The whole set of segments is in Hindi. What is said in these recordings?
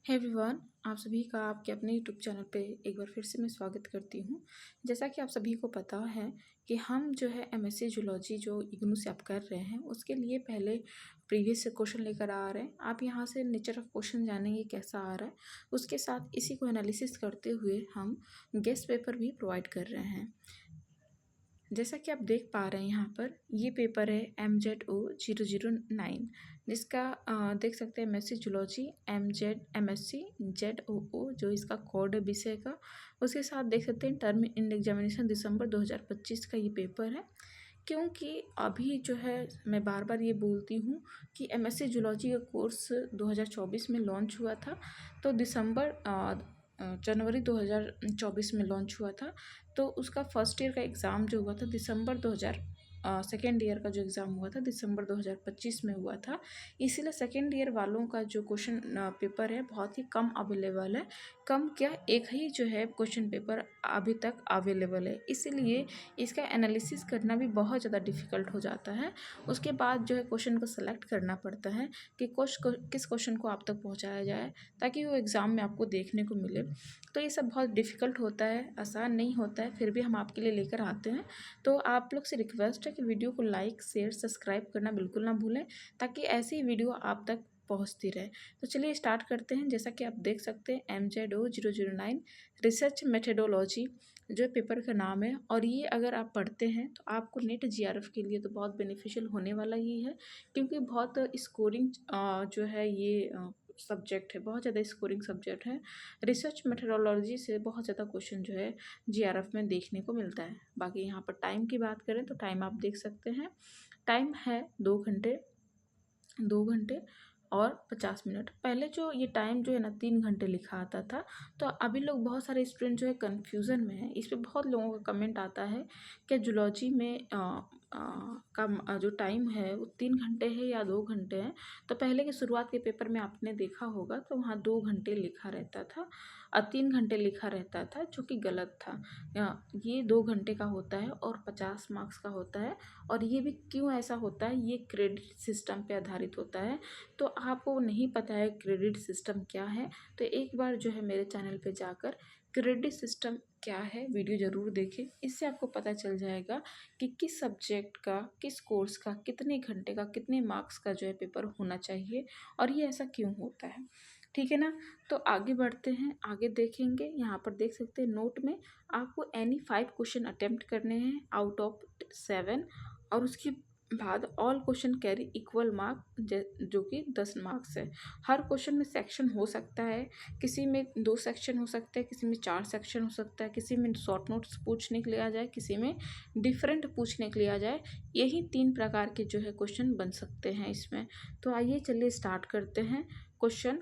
हे एवरीवन, आप सभी का आपके अपने यूट्यूब चैनल पे एक बार फिर से मैं स्वागत करती हूँ। जैसा कि आप सभी को पता है कि हम जो है एमएससी जूलॉजी जो इग्नू से आप कर रहे हैं उसके लिए पहले प्रीवियस क्वेश्चन लेकर आ रहे हैं। आप यहाँ से नेचर ऑफ क्वेश्चन जानेंगे कैसा आ रहा है, उसके साथ इसी को एनालिसिस करते हुए हम गेस्ट पेपर भी प्रोवाइड कर रहे हैं। जैसा कि आप देख पा रहे हैं यहाँ पर ये पेपर है MZO009 जिसका देख सकते हैं एमएससी जूलॉजी MZMSC-ZOO जो इसका कोड है विषय का। उसके साथ देख सकते हैं टर्म इन एग्जामिनेशन दिसंबर 2025 का ये पेपर है। क्योंकि अभी जो है मैं बार बार ये बोलती हूँ कि एमएससी जूलॉजी का कोर्स 2024 में लॉन्च हुआ था, तो जनवरी 2024 में लॉन्च हुआ था। तो उसका फर्स्ट ईयर का एग्ज़ाम जो हुआ था सेकेंड ईयर का जो एग्ज़ाम हुआ था दिसंबर 2025 में हुआ था। इसीलिए सेकेंड ईयर वालों का जो क्वेश्चन पेपर है बहुत ही कम अवेलेबल है। कम क्या, एक ही जो है क्वेश्चन पेपर अभी तक अवेलेबल है, इसीलिए इसका एनालिसिस करना भी बहुत ज़्यादा डिफ़िकल्ट हो जाता है। उसके बाद जो है क्वेश्चन को सेलेक्ट करना पड़ता है कि किस क्वेश्चन को आप तक पहुँचाया जाए ताकि वो एग्ज़ाम में आपको देखने को मिले। तो ये सब बहुत डिफ़िकल्ट होता है, आसान नहीं होता है, फिर भी हम आपके लिए लेकर आते हैं। तो आप लोग से रिक्वेस्ट है कि वीडियो को लाइक शेयर सब्सक्राइब करना बिल्कुल ना भूलें ताकि ऐसी ही वीडियो आप तक पहुंचती रहे। तो चलिए स्टार्ट करते हैं। जैसा कि आप देख सकते हैं MZO009 रिसर्च मेथडोलॉजी जो पेपर का नाम है, और ये अगर आप पढ़ते हैं तो आपको नेट जीआरएफ के लिए तो बहुत बेनिफिशियल होने वाला ही है, क्योंकि बहुत स्कोरिंग जो है ये सब्जेक्ट है, बहुत ज़्यादा स्कोरिंग सब्जेक्ट है। रिसर्च मेथडोलॉजी से बहुत ज़्यादा क्वेश्चन जो है जीआरएफ में देखने को मिलता है। बाकी यहाँ पर टाइम की बात करें तो टाइम आप देख सकते हैं, टाइम है 2 घंटे और 50 मिनट। पहले जो ये टाइम जो है ना 3 घंटे लिखा आता था, तो अभी लोग बहुत सारे स्टूडेंट जो है कन्फ्यूज़न में है। इस पर बहुत लोगों का कमेंट आता है कि जूलॉजी में जो टाइम है वो 3 घंटे है या 2 घंटे है। तो पहले के शुरुआत के पेपर में आपने देखा होगा तो वहाँ 2 घंटे लिखा रहता था और 3 घंटे लिखा रहता था, जो कि गलत था। ये 2 घंटे का होता है और 50 मार्क्स का होता है। और ये भी क्यों ऐसा होता है, ये क्रेडिट सिस्टम पे आधारित होता है। तो आपको नहीं पता है क्रेडिट सिस्टम क्या है, तो एक बार जो है मेरे चैनल पे जाकर क्रेडिट सिस्टम क्या है वीडियो ज़रूर देखें। इससे आपको पता चल जाएगा कि किस सब्जेक्ट का, किस कोर्स का, कितने घंटे का, कितने मार्क्स का जो है पेपर होना चाहिए और ये ऐसा क्यों होता है। ठीक है ना। तो आगे बढ़ते हैं, आगे देखेंगे। यहाँ पर देख सकते हैं नोट में आपको एनी 5 क्वेश्चन अटेम्प्ट करने हैं आउट ऑफ 7, और उसके बाद all question carry equal mark जो कि 10 मार्क्स है। हर क्वेश्चन में सेक्शन हो सकता है, किसी में 2 सेक्शन हो सकते हैं, किसी में 4 सेक्शन हो सकता है, किसी में शॉर्ट नोट्स पूछने के लिए आ जाए, किसी में डिफरेंट पूछने के लिए आ जाए। यही 3 प्रकार के जो है क्वेश्चन बन सकते हैं इसमें। तो आइए चलिए स्टार्ट करते हैं। क्वेश्चन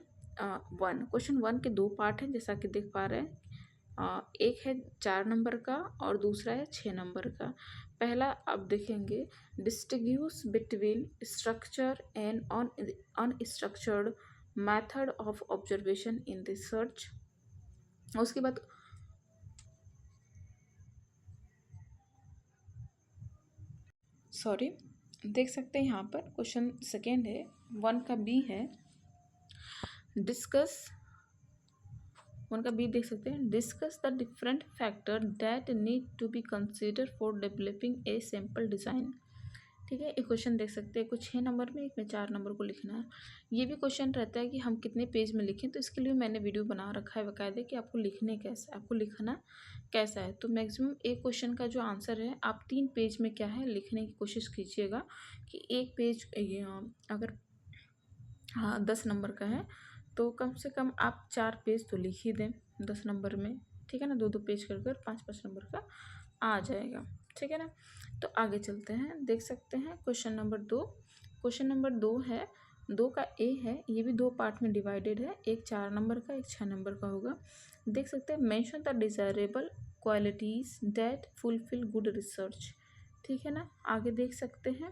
वन के 2 पार्ट हैं जैसा कि देख पा रहे हैं। एक है 4 नंबर का और दूसरा है 6 नंबर का। पहला आप देखेंगे, distinguish between structure and unstructured method of observation in research. उसके बाद देख सकते हैं यहाँ पर क्वेश्चन सेकेंड है, 1 का बी है, डिस्कस 1 का बी देख सकते हैं, discuss the different factor that need to be consider for developing a sample design. ठीक है, एक क्वेश्चन देख सकते हैं, कुछ 6 नंबर में, एक में 4 नंबर को लिखना है। ये भी क्वेश्चन रहता है कि हम कितने पेज में लिखें, तो इसके लिए मैंने वीडियो बना रखा है बाकायदे कि आपको लिखना कैसा है। तो मैक्सिमम एक क्वेश्चन का जो आंसर है आप 3 पेज में क्या है लिखने की कोशिश कीजिएगा कि एक पेज अगर 10 नंबर का है तो कम से कम आप 4 पेज तो लिख ही दें 10 नंबर में। ठीक है ना, 2-2 पेज कर 5-5 नंबर का आ जाएगा। ठीक है ना। तो आगे चलते हैं, देख सकते हैं क्वेश्चन नंबर 2 है, 2 का ए है, ये भी 2 पार्ट में डिवाइडेड है, एक 4 नंबर का, एक 6 नंबर का होगा। देख सकते हैं, mention the desirable qualities that fulfil good research. ठीक है ना। आगे देख सकते हैं,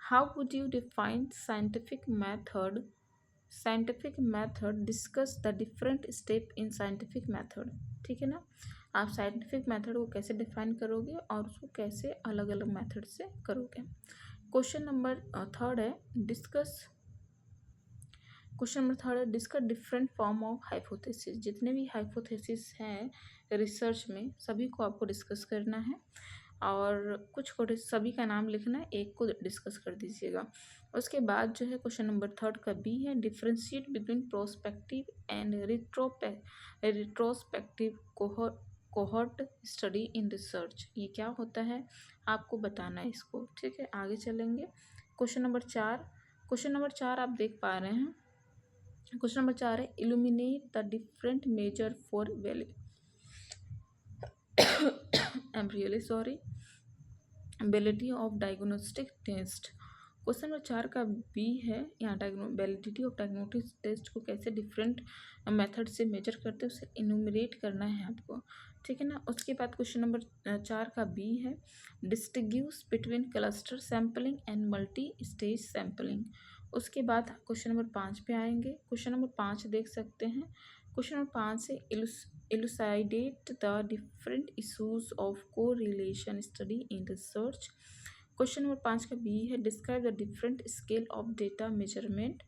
how would you define scientific method discuss the different step in scientific method. ठीक है ना, आप साइंटिफिक मेथड को कैसे डिफाइन करोगे और उसको कैसे अलग अलग मेथड से करोगे। क्वेश्चन नंबर 3 है, क्वेश्चन नंबर थर्ड है discuss different form of hypothesis. जितने भी हाइपोथेसिस हैं रिसर्च में सभी को आपको डिस्कस करना है और कुछ को सभी का नाम लिखना है, एक को डिस्कस कर दीजिएगा। उसके बाद जो है क्वेश्चन नंबर थर्ड का बी है differentiate between prospective and retrospective cohort study in research. ये क्या होता है आपको बताना है इसको, ठीक है। आगे चलेंगे क्वेश्चन नंबर चार आप देख पा रहे हैं। क्वेश्चन नंबर 4 है illuminate the different measure for value I am really sorry validity of diagnostic test. Question number 4 का बी है यहाँ वैलिडिटी ऑफ डायग्नोस्टिक टेस्ट को कैसे डिफरेंट मेथड से मेजर करते हैं उसे इन्यूमरेट करना है आपको, ठीक है ना। उसके बाद क्वेश्चन नंबर 4 का बी है distinguish between cluster sampling and multi stage sampling. उसके बाद क्वेश्चन नंबर 5 पे आएंगे। क्वेश्चन नंबर 5 देख सकते हैं। क्वेश्चन नंबर 5 से elucidate the different issues of correlation study in research। Question number 5 का बी है describe the different scale of data measurement.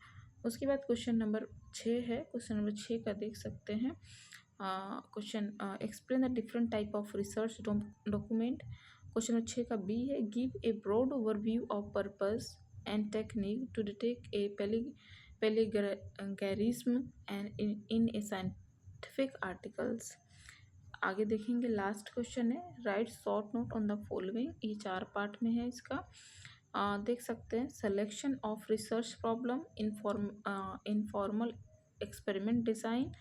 उसके बाद क्वेश्चन नंबर 6 है। क्वेश्चन नंबर 6 का देख सकते हैं question explain the different type of research document. Question number 6 का बी है give a broad overview of purpose and technique to detect a plagiarism and in a scientific articles। आगे देखेंगे लास्ट क्वेश्चन है write short note on the following. ये 4 पार्ट में है इसका। देख सकते हैं selection of research problem, informal experiment design,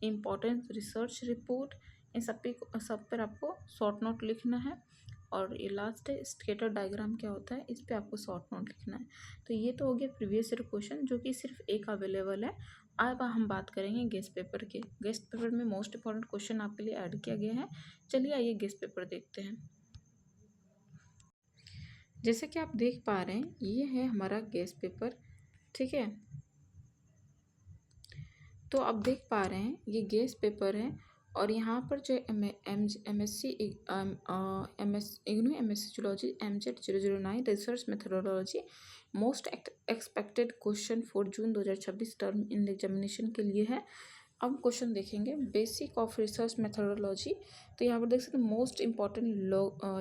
important research report, इन सब पर आपको शॉर्ट नोट लिखना है। और ये लास्ट है स्केटर डायग्राम क्या होता है, इस पे आपको शॉर्ट नोट लिखना है। तो ये तो हो गया प्रीवियस ईयर क्वेश्चन जो कि सिर्फ एक अवेलेबल है। अब हम बात करेंगे गेस्ट पेपर के। गेस्ट पेपर में मोस्ट इंपॉर्टेंट क्वेश्चन आपके लिए ऐड किया गया है। चलिए आइए गेस्ट पेपर देखते हैं। जैसे कि आप देख पा रहे हैं ये है हमारा गेस्ट पेपर, ठीक है। तो आप देख पा रहे हैं ये गेस्ट पेपर है और यहाँ पर जो MSc zoology MZ 009 research methodology most expected question for June 2026 term in examination के लिए है। अब क्वेश्चन देखेंगे बेसिक ऑफ रिसर्च मेथोडोलॉजी। तो यहाँ पर देख सकते हैं मोस्ट इंपॉर्टेंट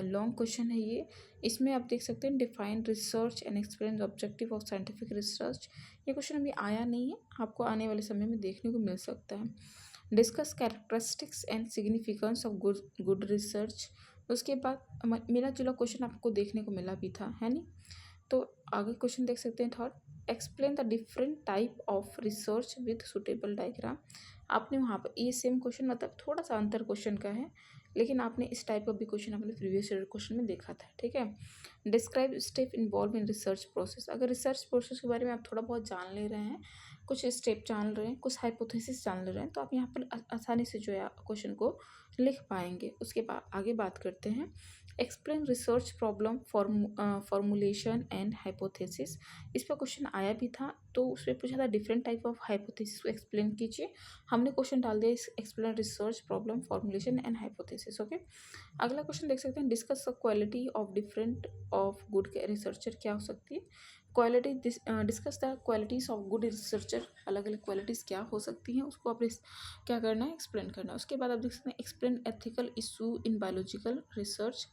लॉन्ग क्वेश्चन है ये। इसमें आप देख सकते हैं define research and explain the objective of scientific research. ये क्वेश्चन अभी आया नहीं है, आपको आने वाले समय में देखने को मिल सकता है। Discuss characteristics and significance of good research. उसके बाद मिला जुला क्वेश्चन आपको देखने को मिला भी था, है नहीं। तो आगे क्वेश्चन देख सकते हैं third explain the different type of research with suitable diagram. आपने वहाँ पर ये सेम क्वेश्चन मतलब थोड़ा सा अंतर क्वेश्चन का है, लेकिन आपने इस टाइप का भी क्वेश्चन अपने प्रीवियस ईयर क्वेश्चन में देखा था, ठीक है। Describe step involve in research process. अगर रिसर्च प्रोसेस के बारे में आप थोड़ा बहुत जान ले रहे हैं, कुछ स्टेप जान रहे हैं, कुछ हाइपोथेसिस जान ले रहे हैं, तो आप यहाँ पर आसानी से जो है क्वेश्चन को लिख पाएंगे। उसके बाद आगे बात करते हैं explain research problem formulation and hypothesis. इस पर क्वेश्चन आया भी था, तो उस पर पूछा था डिफरेंट टाइप ऑफ हाइपोथेसिस को एक्सप्लेन कीजिए। हमने क्वेश्चन डाल दिया explain research problem formulation and hypothesis, okay. अगला क्वेश्चन देख सकते हैं discuss the quality of different of good researcher. क्या हो सकती है quality, discuss the qualities of good researcher. अलग अलग क्वालिटीज़ क्या हो सकती हैं उसको आप क्या करना है एक्सप्लेन करना है। उसके बाद आप देख सकते हैं explain ethical issue in biological research.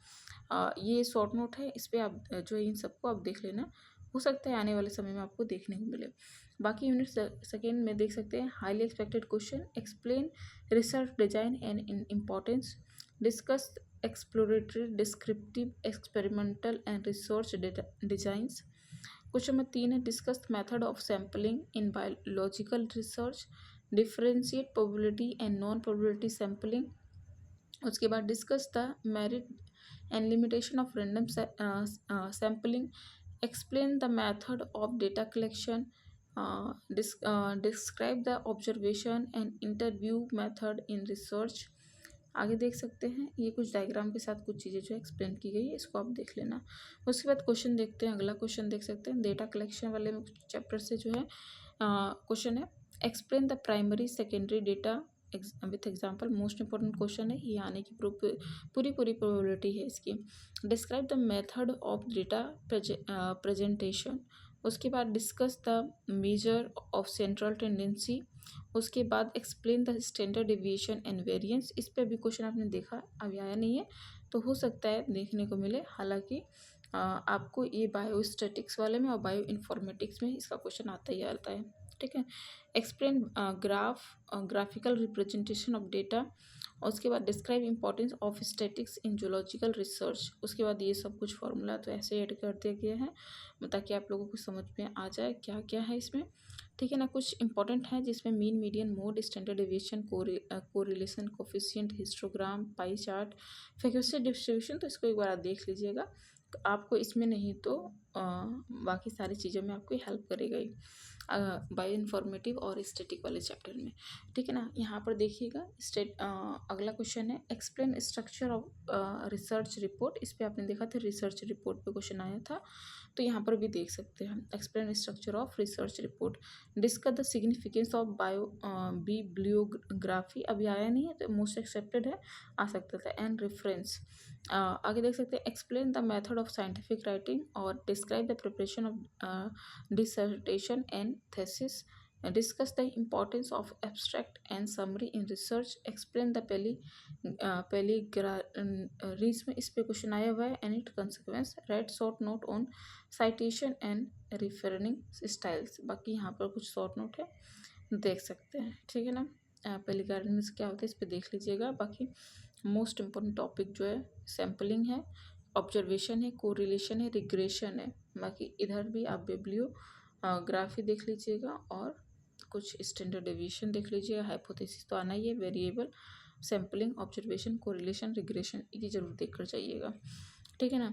ये शॉर्ट नोट है, इस पर आप जो इन सबको आप देख लेना, हो सकता है आने वाले समय में आपको देखने को मिले। बाकी यूनिट सेकेंड में देख सकते हैं highly expected question explain research design and importance, discuss exploratory descriptive experimental and research designs. Question number 3 है discuss method of sampling in biological research, differentiate probability and non probability sampling. उसके बाद discuss the merit and limitation of random sampling, explain the method of data collection, describe the observation and interview method in research. आगे देख सकते हैं ये कुछ डायग्राम के साथ कुछ चीज़ें जो एक्सप्लेन की गई है, इसको आप देख लेना। उसके बाद क्वेश्चन देखते हैं। अगला क्वेश्चन देख सकते हैं डेटा कलेक्शन वाले में चैप्टर से जो है क्वेश्चन है explain the primary secondary data with example. Most important question है, ये आने की पूरी प्रोबेबिलिटी है इसकी। Describe the method of data presentation. उसके बाद discuss the measure of central tendency, उसके बाद explain the standard deviation and variance. इस पे भी क्वेश्चन आपने देखा, अभी आया नहीं है तो हो सकता है देखने को मिले। हालांकि आपको ये बायोस्टैटिक्स वाले में और बायो इन्फॉर्मेटिक्स में इसका क्वेश्चन आता ही आता है, ठीक है। Explain graphical representation of data, और उसके बाद describe importance of statics in zoological research. उसके बाद ये सब कुछ फॉर्मूला तो ऐसे ऐड कर दिया गया है ताकि आप लोगों को समझ में आ जाए क्या क्या है इसमें, ठीक है ना। कुछ इंपॉर्टेंट है जिसमें mean, median, mode, standard deviation, correlation coefficient, histogram, pie chart, frequency distribution. तो इसको एक बार आप देख लीजिएगा, तो आपको इसमें नहीं तो बाकी सारी चीज़ों में आपको हेल्प करेगा ही बायो इन्फॉर्मेटिव और स्टैटिक वाले चैप्टर में, ठीक है ना। यहाँ पर देखिएगा अगला क्वेश्चन है explain structure of research report. इस पर आपने देखा था रिसर्च रिपोर्ट पे क्वेश्चन आया था, तो यहाँ पर भी देख सकते हैं explain structure of research report, discuss the significance of bibliography. अभी आया नहीं है तो मोस्ट एक्सेप्टेड है, आ सकता था। एंड रेफरेंस आगे देख सकते हैं explain the method of scientific writing और describe the preparation of dissertation and thesis, discuss the importance of abstract and summary in research, explain the plagiarism। इस पे क्वेश्चन आया हुआ है and its consequence, write short note on citation and referring styles। बाकी यहाँ पर कुछ शॉर्ट नोट है, देख सकते हैं, ठीक है ना। प्लेगियरिज्म क्या होता है इस पे देख लीजिएगा। बाकी मोस्ट इम्पोर्टेंट टॉपिक जो है सैम्पलिंग है, ऑब्जर्वेशन है, कोरिलेशन है, रिग्रेशन है। बाकी इधर भी आप बिब्लियोग्राफी देख लीजिएगा और कुछ स्टैंडर्ड डेविएशन देख लीजिएगा, हाइपोथेसिस तो आना ही है, variable, sampling, observation, correlation, regression, ये जरूर देख कर जाइएगा, ठीक है ना।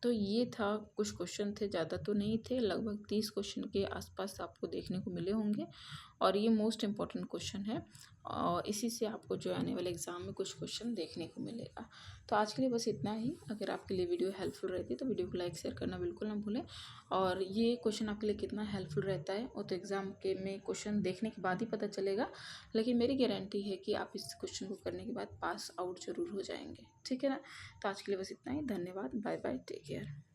तो ये था, कुछ क्वेश्चन थे, ज़्यादा तो नहीं थे, लगभग 30 क्वेश्चन के आसपास आपको देखने को मिले होंगे और ये मोस्ट इम्पॉर्टेंट क्वेश्चन है और इसी से आपको जो आने वाले एग्ज़ाम में कुछ क्वेश्चन देखने को मिलेगा। तो आज के लिए बस इतना ही। अगर आपके लिए वीडियो हेल्पफुल रहती है तो वीडियो को लाइक शेयर करना बिल्कुल ना भूलें। और ये क्वेश्चन आपके लिए कितना हेल्पफुल रहता है वो तो एग्ज़ाम के में क्वेश्चन देखने के बाद ही पता चलेगा, लेकिन मेरी गारंटी है कि आप इस क्वेश्चन को करने के बाद पास आउट ज़रूर हो जाएंगे, ठीक है ना। तो आज के लिए बस इतना ही, धन्यवाद, बाय बाय, टेक केयर।